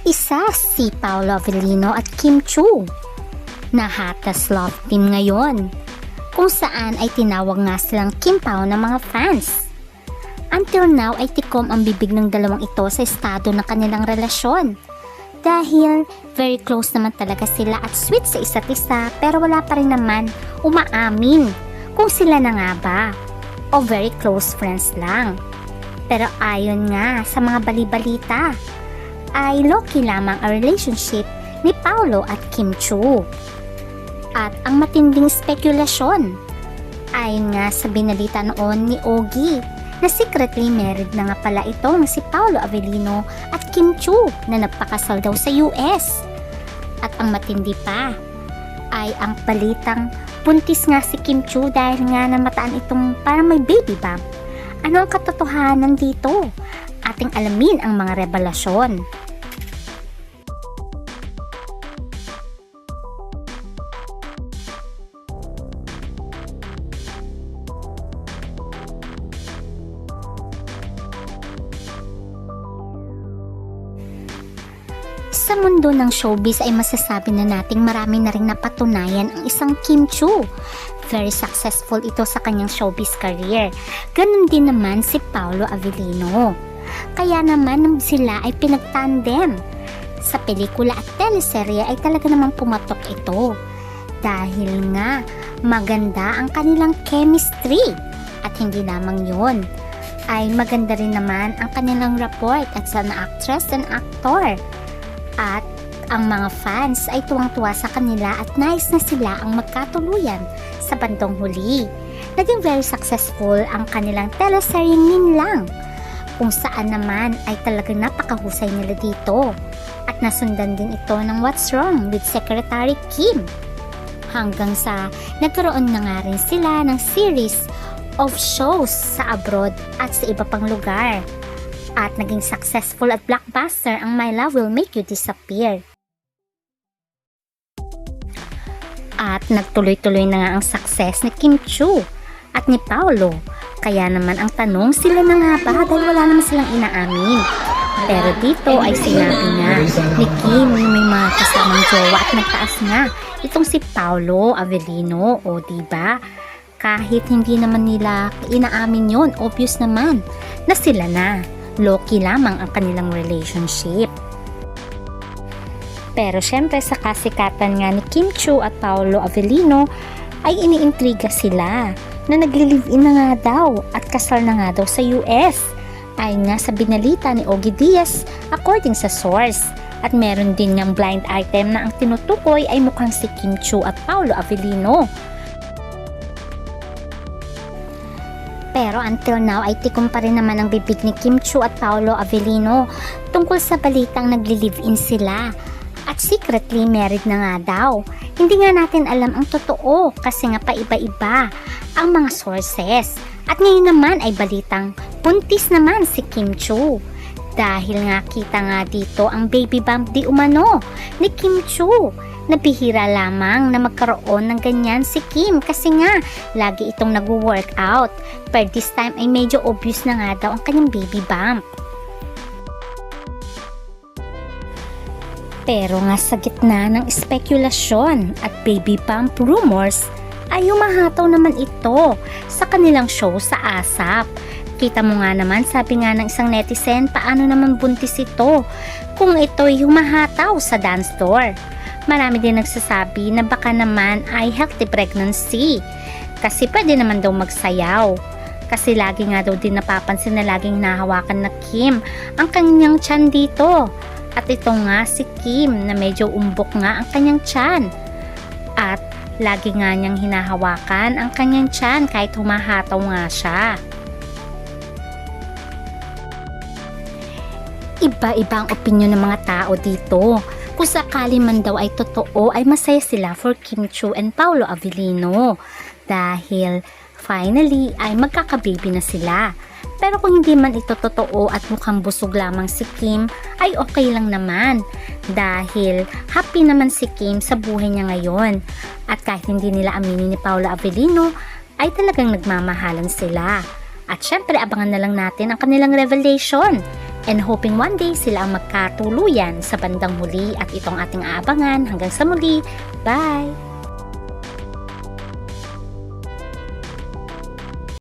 Isa si Paolo Avellino at Kim Chiu na hatas love team ngayon, kung saan ay tinawag nga silang Kim Pao ng mga fans. Until now ay tikom ang bibig ng dalawang ito sa estado ng kanilang relasyon, dahil very close naman talaga sila at sweet sa isa't isa, pero wala pa rin naman umaamin kung sila na nga ba o very close friends lang. Pero ayon nga sa mga bali-balita ay low-key lamang ang relationship ni Paolo at Kim Chiu. At ang matinding spekulasyon ay nga sa binalita noon ni Ogie na secretly married na nga pala itong si Paolo Avellino at Kim Chiu na nagpakasal daw sa US. At ang matindi pa ay ang balitang buntis nga si Kim Chiu dahil nga namataan itong parang may baby bump. Ano ang katotohanan dito? Ating alamin ang mga revelasyon. Sa mundo ng showbiz ay masasabi na nating marami na rin napatunayan ang isang Kim Chiu. Very successful ito sa kanyang showbiz career. Ganun din naman si Paolo Avellino. Kaya naman sila ay pinagtandem. Sa pelikula at teleserye ay talaga namang pumatok ito. Dahil nga maganda ang kanilang chemistry. At hindi lamang yun, ay maganda rin naman ang kanilang rapport at sa actress and actor. At ang mga fans ay tuwang-tuwa sa kanila at nais na sila ang magkatuluyan sa bandang huli. Naging very successful ang kanilang teleseryeng Ninlang, kung saan naman ay talagang napakahusay nila dito. At nasundan din ito ng What's Wrong with Secretary Kim. Hanggang sa nagkaroon na nga rin sila ng series of shows sa abroad at sa iba pang lugar. At naging successful at blockbuster ang My Love Will Make You Disappear. At nagtuloy-tuloy na nga ang success ni Kim Chiu at ni Paolo. Kaya naman ang tanong, sila na nga ba dahil wala naman silang inaamin. Pero dito ay sinabi nga ni Kim may mga kasamang jowa at nagtaas nga itong si Paolo Avellino, o diba? Kahit hindi naman nila inaamin yon, obvious naman na sila na. Low-key lamang ang kanilang relationship. Pero syempre sa kasikatan nga ni Kim Chiu at Paolo Avellino ay iniintriga sila na nagli-live-in na nga daw at kasal na nga daw sa US. Ayon nga sa binalita ni Ogie Diaz according sa source. At meron din niyang blind item na ang tinutukoy ay mukhang si Kim Chiu at Paolo Avellino. Pero until now ay tikom pa rin naman ang bibig ni Kim Chiu at Paolo Avellino tungkol sa balitang nagli-live-in sila at secretly married na nga daw. Hindi nga natin alam ang totoo kasi nga paiba-iba ang mga sources. At ngayon naman ay balitang buntis naman si Kim Chiu. Dahil nga kita nga dito ang baby bump di umano ni Kim Chiu. Nabihira lamang na magkaroon ng ganyan si Kim kasi nga lagi itong nag-workout. Pero this time ay medyo obvious na nga daw ang kanyang baby bump. Pero nga sa gitna ng spekulasyon at baby bump rumors ay humahataw naman ito sa kanilang show sa ASAP. Kita mo nga naman, sabi nga ng isang netizen, paano naman buntis ito kung ito'y humahataw sa dance floor. Marami din nagsasabi na baka naman ay healthy pregnancy kasi pwede naman daw magsayaw. Kasi lagi nga daw din napapansin na laging hinahawakan na Kim ang kanyang tiyan dito. At ito nga si Kim na medyo umbok nga ang kanyang tiyan. At lagi nga niyang hinahawakan ang kanyang tiyan kahit humahataw nga siya. Iba-iba ang opinyon ng mga tao dito. Kung sakali man daw ay totoo ay masaya sila for Kim Chiu and Paolo Avellino dahil finally ay magkakababy na sila. Pero kung hindi man ito totoo at mukhang busog lamang si Kim ay okay lang naman dahil happy naman si Kim sa buhay niya ngayon. At kahit hindi nila aminin ni Paolo Avellino ay talagang nagmamahalan sila. At syempre abangan na lang natin ang kanilang revelation and hoping one day sila ang magkatuluyan sa bandang huli at itong ating aabangan. Hanggang sa muli, bye!